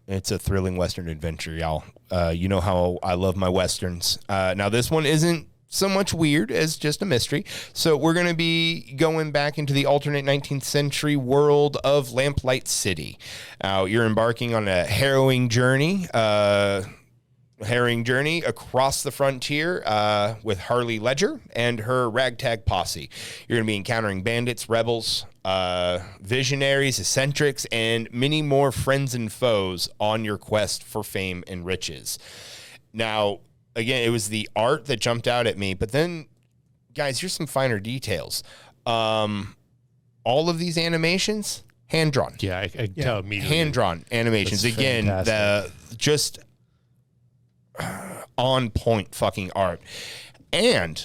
It's a thrilling Western adventure, y'all. You know how I love my Westerns. Now, this one isn't so much weird as just a mystery. So we're going to be going back into the alternate 19th century world of Lamplight City. You're embarking on a harrowing journey across the frontier with Harley Ledger and her ragtag posse. You're going to be encountering bandits, rebels, visionaries, eccentrics, and many more friends and foes on your quest for fame and riches. Now, again, it was the art that jumped out at me, but then, guys, here's some finer details. All of these animations, hand-drawn. Yeah, I tell immediately. Hand-drawn animations. That's again, just on-point fucking art. And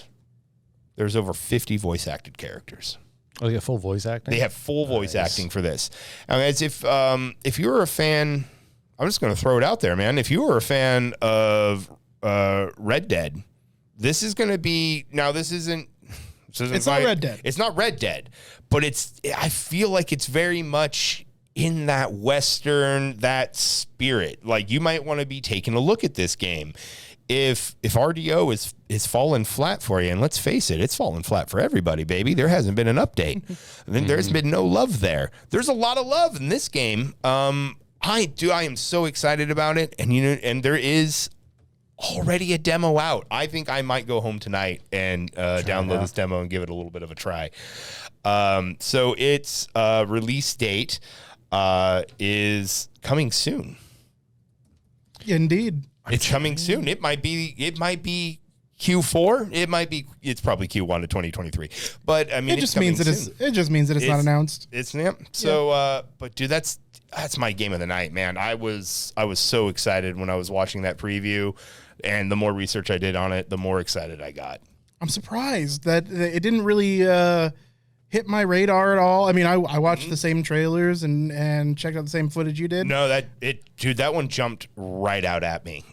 there's over 50 voice-acted characters. Oh, they got full voice acting? They have full voice acting for this. I mean, as if you were a fan, I'm just going to throw it out there, man. If you were a fan of Red Dead, this is going to be, now this isn't it's not Red Dead. It's not Red Dead, but I feel like it's very much in that Western, that spirit. Like, you might want to be taking a look at this game. If RDO is falling flat for you, and let's face it, it's falling flat for everybody, baby. There hasn't been an update. There's been no love there. There's a lot of love in this game. I am so excited about it, and there is already a demo out. I think I might go home tonight and download this demo and give it a little bit of a try. So its release date is coming soon. Indeed. It's coming soon. It might be Q4. It's probably Q1 of 2023. But I mean, it just means that it's not announced. It's so but dude, that's my game of the night, man. I was so excited when I was watching that preview, and the more research I did on it, the more excited I got. I'm surprised that it didn't really hit my radar at all. I mean, I watched the same trailers and checked out the same footage you did. No, that one jumped right out at me.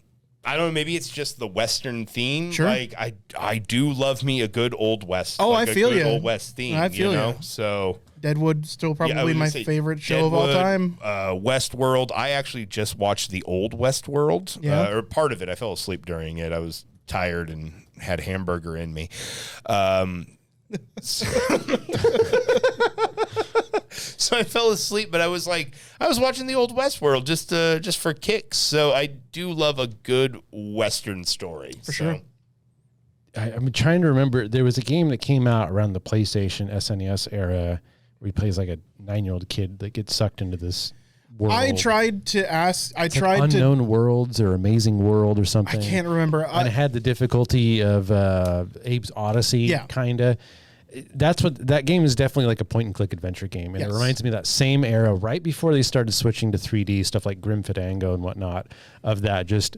I don't know, maybe it's just the Western theme. Sure. Like, I do love me a good Old West. Oh, like I feel a good you. Old West theme. I feel you. So Deadwood still probably my favorite show of all time. Westworld. I actually just watched the old Westworld, or part of it. I fell asleep during it. I was tired and had hamburger in me. So I fell asleep, but I was watching the old Westworld just for kicks. So I do love a good Western story. For sure. I'm trying to remember. There was a game that came out around the PlayStation SNES era where he plays like a 9-year-old kid that gets sucked into this world. I tried to ask. Unknown Worlds or Amazing World or something. I can't remember. And it had the difficulty of Abe's Odyssey, kind of. That game is definitely like a point-and-click adventure game, and it reminds me of that same era right before they started switching to 3D stuff like Grim Fandango and whatnot. Of that, just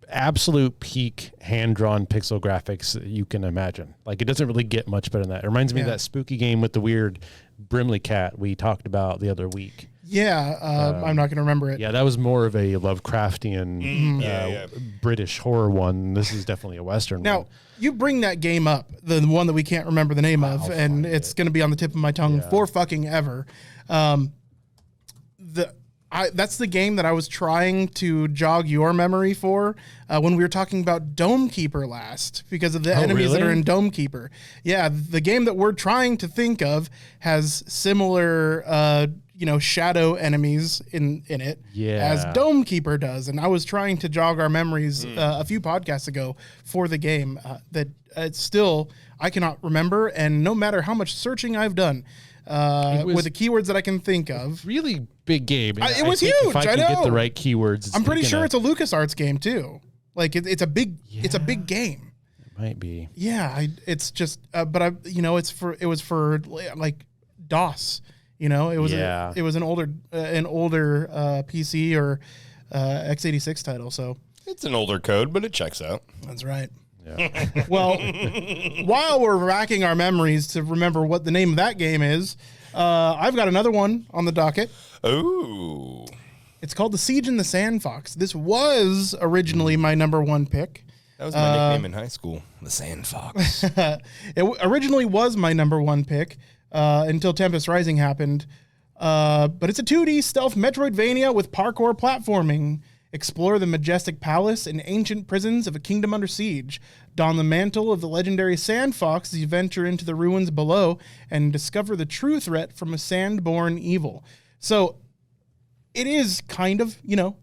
absolute peak hand-drawn pixel graphics that you can imagine. Like, it doesn't really get much better than that. It reminds me of that spooky game with the weird Brimley cat we talked about the other week. Yeah, I'm not going to remember it. Yeah, that was more of a Lovecraftian British horror one. This is definitely a Western one. Now, you bring that game up, the one that we can't remember the name of, and it's going to be on the tip of my tongue for fucking ever. That's the game that I was trying to jog your memory for when we were talking about Dome Keeper last, because of the enemies that are in Dome Keeper. Yeah, the game that we're trying to think of has similar shadow enemies in it as Dome Keeper does. And I was trying to jog our memories a few podcasts ago for the game that still I cannot remember. And no matter how much searching I've done with the keywords that I can think of. Really big game. It was huge. If I can get the right keywords. I'm pretty sure it's a LucasArts game too. Like it's a big game. It might be. Yeah. It's just, but it was for like DOS. It was it was an older PC or x86 title, so it's an older code, but it checks out. That's right. Yeah. Well, while we're racking our memories to remember what the name of that game is, I've got another one on the docket. Oh, It's called The Siege and the Sandfox. This was originally my number one pick. That was my nickname in high school, the Sandfox. Originally was my number one pick until Tempest Rising happened. But it's a 2D stealth Metroidvania with parkour platforming. Explore the majestic palace and ancient prisons of a kingdom under siege. Don the mantle of the legendary Sandfox as you venture into the ruins below and discover the true threat from a sand-born evil. So it is kind of,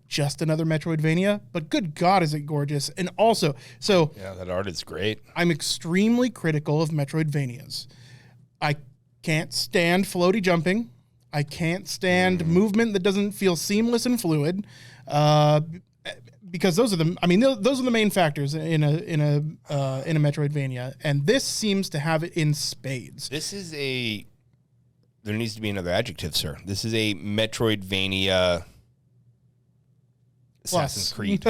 just another Metroidvania, but good God, is it gorgeous. And also, yeah, that art is great. I'm extremely critical of Metroidvanias. I can't stand floaty jumping. I can't stand movement that doesn't feel seamless and fluid, because those are the main factors in a Metroidvania, and this seems to have it in spades. There needs to be another adjective, sir. This is a Metroidvania Assassin's Creed.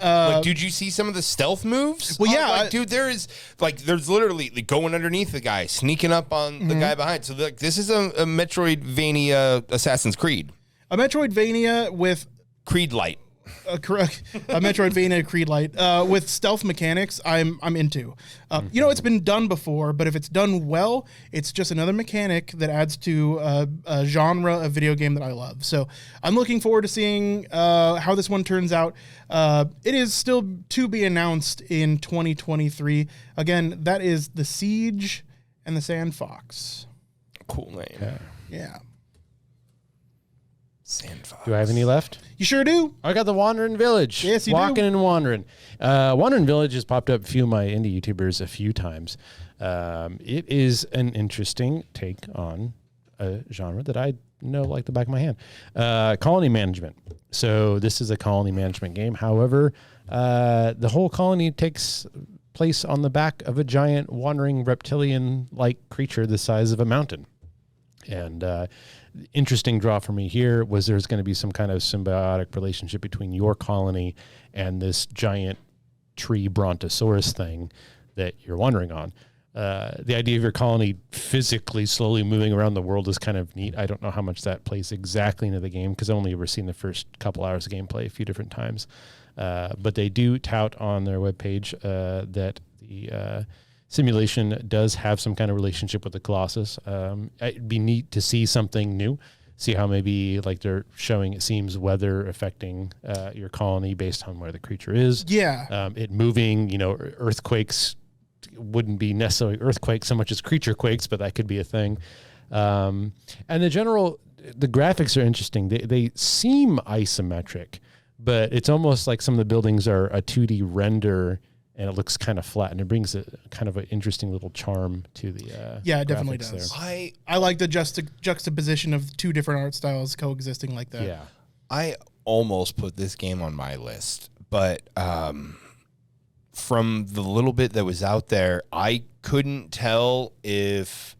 Did you see some of the stealth moves? Well, yeah. Dude, there's literally going underneath the guy, sneaking up on the guy behind. So, this is a Metroidvania Assassin's Creed. A Metroidvania with Creed Light. Correct. A Metroidvania Creed Light with stealth mechanics. I'm into. It's been done before, but if it's done well, it's just another mechanic that adds to a genre of video game that I love. So I'm looking forward to seeing how this one turns out. It is still to be announced in 2023. Again, that is The Siege and the Sandfox. Cool name. Okay. Yeah. Sandfox. Do I have any left? You sure do. I got the Wandering Village. Yes, you do. Walking and Wandering. Wandering Village has popped up a few of my indie YouTubers a few times. It is an interesting take on a genre that I know like the back of my hand. Colony management. So this is a colony management game. However, the whole colony takes place on the back of a giant wandering reptilian-like creature the size of a mountain. And interesting draw for me here was there's going to be some kind of symbiotic relationship between your colony and this giant tree brontosaurus thing that you're wandering on. The idea of your colony physically slowly moving around the world is kind of neat. I don't know how much that plays exactly into the game because I've only ever seen the first couple hours of gameplay a few different times. But they do tout on their webpage that the simulation does have some kind of relationship with the Colossus. It'd be neat to see something new, see how maybe like they're showing, it seems, weather affecting your colony based on where the creature is. Yeah. It moving, earthquakes wouldn't be necessarily earthquakes so much as creature quakes, but that could be a thing. And the graphics are interesting. They seem isometric, but it's almost like some of the buildings are a 2D render and it looks kind of flat, and it brings a kind of an interesting little charm to the it definitely does. I like the juxtaposition of two different art styles coexisting like that. Yeah. I almost put this game on my list, but from the little bit that was out there, I couldn't tell if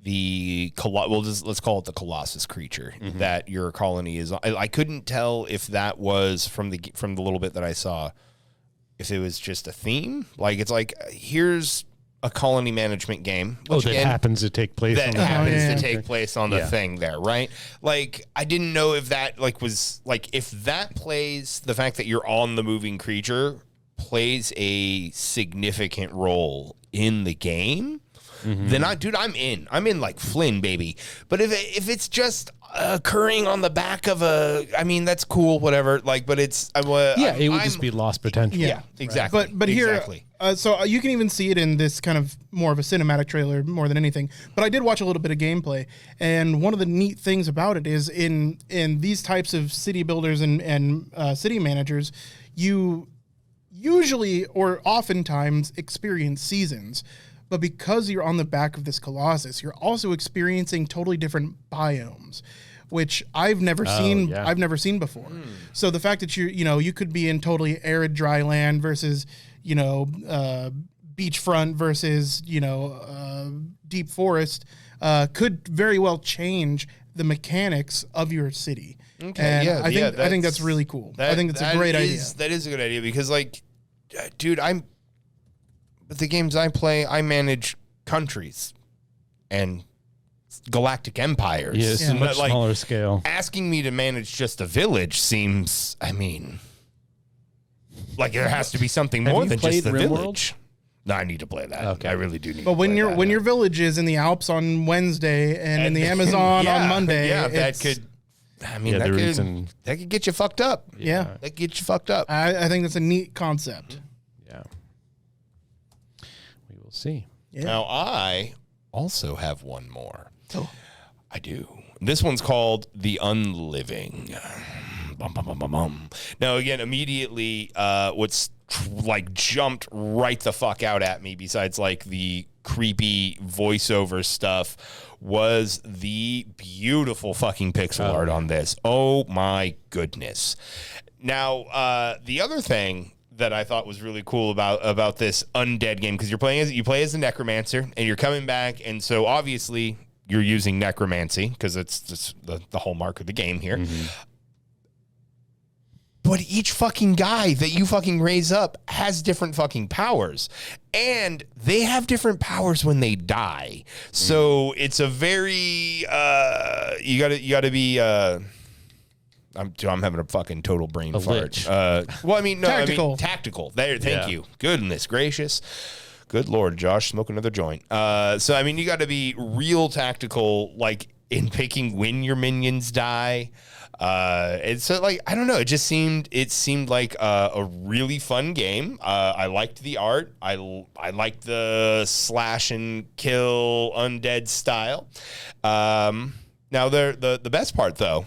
let's call it the Colossus creature that your colony is. I couldn't tell if that was from the little bit that I saw, if it was just a theme. Like, it's like, here's a colony management game. That happens to take place on the thing there, right? Like, I didn't know if that was if that plays, the fact that you're on the moving creature plays a significant role in the game. Then I'm in. I'm in like Flynn, baby. But if it's just occurring on the back of that's cool, whatever. But it's it would just be lost potential. Yeah, exactly. But here, so you can even see it in this kind of more of a cinematic trailer more than anything. But I did watch a little bit of gameplay, and one of the neat things about it is in these types of city builders and city managers, you usually or oftentimes experience seasons. But because you're on the back of this Colossus, you're also experiencing totally different biomes, which I've never seen. Yeah. I've never seen before. So the fact that you could be in totally arid dry land versus beachfront versus deep forest could very well change the mechanics of your city. Okay, and I think that's really cool. I think that's a great idea. That is a good idea because, dude, with the games I play, I manage countries, and galactic empires. Yeah, it's a much smaller scale. Asking me to manage just a village seems, I mean, like there has to be something more than just the village. No, I need to play that. Okay. I really do need to play that. But when your village is in the Alps on Wednesday and in the Amazon on Monday, that could get you fucked up. Yeah. That could get you fucked up. I think that's a neat concept. Yeah. We will see. Yeah. Now, I also have one more. Oh. I do. This one's called The Unliving. Bum, bum, bum, bum, bum. Now, again, immediately, what's like jumped right the fuck out at me, besides like the creepy voiceover stuff, was the beautiful fucking pixel art on this. Oh my goodness. Now, the other thing that I thought was really cool about this undead game, because you play as a necromancer and you're coming back, and so obviously you're using necromancy because it's the hallmark of the game here. Mm-hmm. But each fucking guy that you fucking raise up has different fucking powers, and they have different powers when they die. So it's a very you gotta be. I'm having a fucking total brain fart. Well, I mean, no, tactical. There, thank you. Goodness gracious. Good Lord, Josh, smoke another joint. So, I mean, you got to be real tactical, like in picking when your minions die. And so, like, I don't know. It seemed like a really fun game. I liked the art. I liked the slash and kill undead style. Now, the best part though,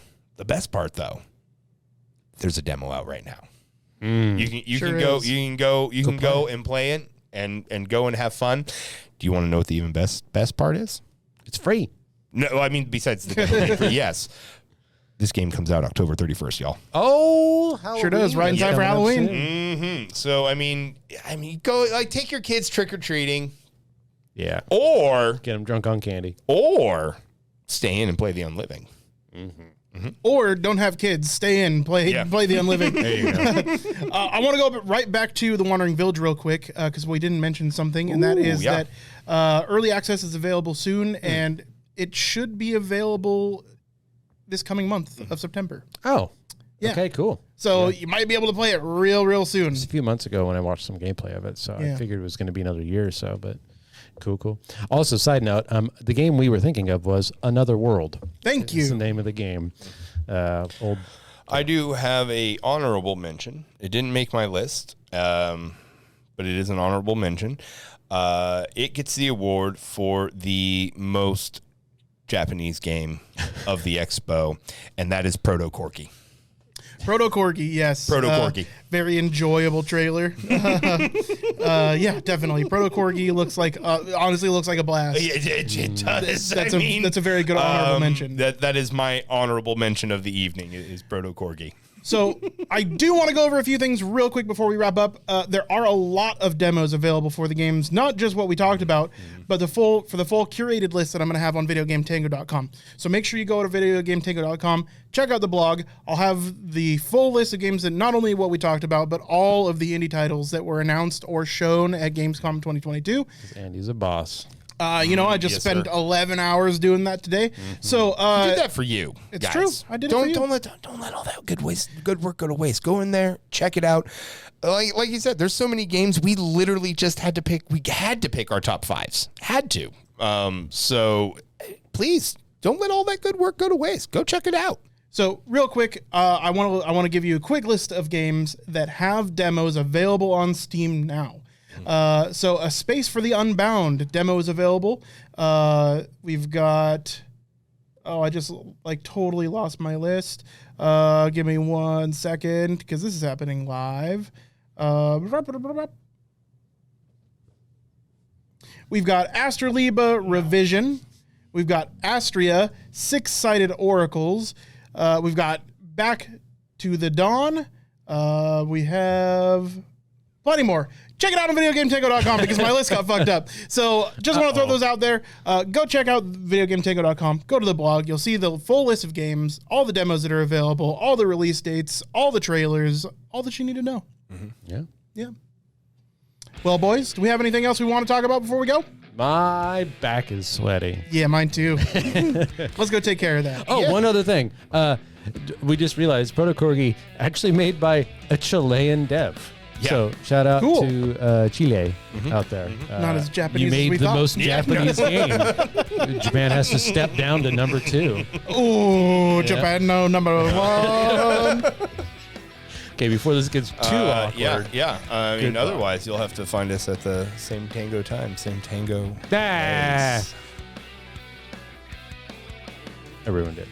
there's a demo out right now. You can go and play it and go and have fun. Do you want to know what the even best part is? It's free. No, I mean, besides the demo, free, yes. This game comes out October 31st, y'all. Oh, Halloween. Sure does. Right in time for Halloween. Mm-hmm. So, I mean, go take your kids trick-or-treating. Yeah. Or get them drunk on candy. Or stay in and play The Unliving. Mm-hmm. Mm-hmm. Or don't have kids. Stay in, play The Unliving. There you go. I want to go right back to the Wandering Village real quick because we didn't mention something, and that is that early access is available soon, and it should be available this coming month of September. Oh, yeah. Okay, cool. So you might be able to play it real soon. Just a few months ago when I watched some gameplay of it, so I figured it was going to be another year or so, but cool. Also, side note, the game we were thinking of was Another World. Thank you. That's the name of the game. I do have a honorable mention. It didn't make my list, but it is an honorable mention. It gets the award for the most Japanese game of the expo, and that is Proto Corgi. Proto Corgi, yes. Proto Corgi. Very enjoyable trailer. Yeah, definitely. Proto Corgi honestly looks like a blast. It does. That's a very good honorable mention. That is my honorable mention of the evening is Proto Corgi. So I do want to go over a few things real quick before we wrap up. There are a lot of demos available for the games, not just what we talked about, but the full curated list that I'm going to have on videogametango.com. So make sure you go to videogametango.com, check out the blog. I'll have the full list of games that not only what we talked about, but all of the indie titles that were announced or shown at Gamescom 2022. Andy's a boss. I just spent 11 hours doing that today. Mm-hmm. So I did that for you. It's guys. true. I did it for you. Don't let all that good work go to waste. Go in there, check it out. Like you said, there's so many games we literally just had to pick. We had to pick our top fives. Had to. So please don't let all that good work go to waste. Go check it out. So real quick, I want to give you a quick list of games that have demos available on Steam now. So A Space for the Unbound demo is available. We've got, I just totally lost my list. Give me 1 second because this is happening live. We've got Astraliba Revision. We've got Astria, Six-Sided Oracles. We've got Back to the Dawn. We have plenty more. Check it out on videogametango.com because my list got fucked up. So just want to throw those out there. Go check out videogametango.com. Go to the blog. You'll see the full list of games, all the demos that are available, all the release dates, all the trailers, all that you need to know. Mm-hmm. Yeah. Well, boys, do we have anything else we want to talk about before we go? My back is sweaty. Yeah, mine too. Let's go take care of that. Oh, one other thing. We just realized Proto Corgi actually made by a Chilean dev. Yeah. So shout out Cool. to Chile out there. Not as Japanese You as made we the thought. most Japanese game. Japan has to step down to number 2. Ooh, Japan, no, number 1. Okay, before this gets too awkward. Yeah. I mean, Goodbye. otherwise you'll have to find us at the same tango time, same tango. Nah. place. I ruined it.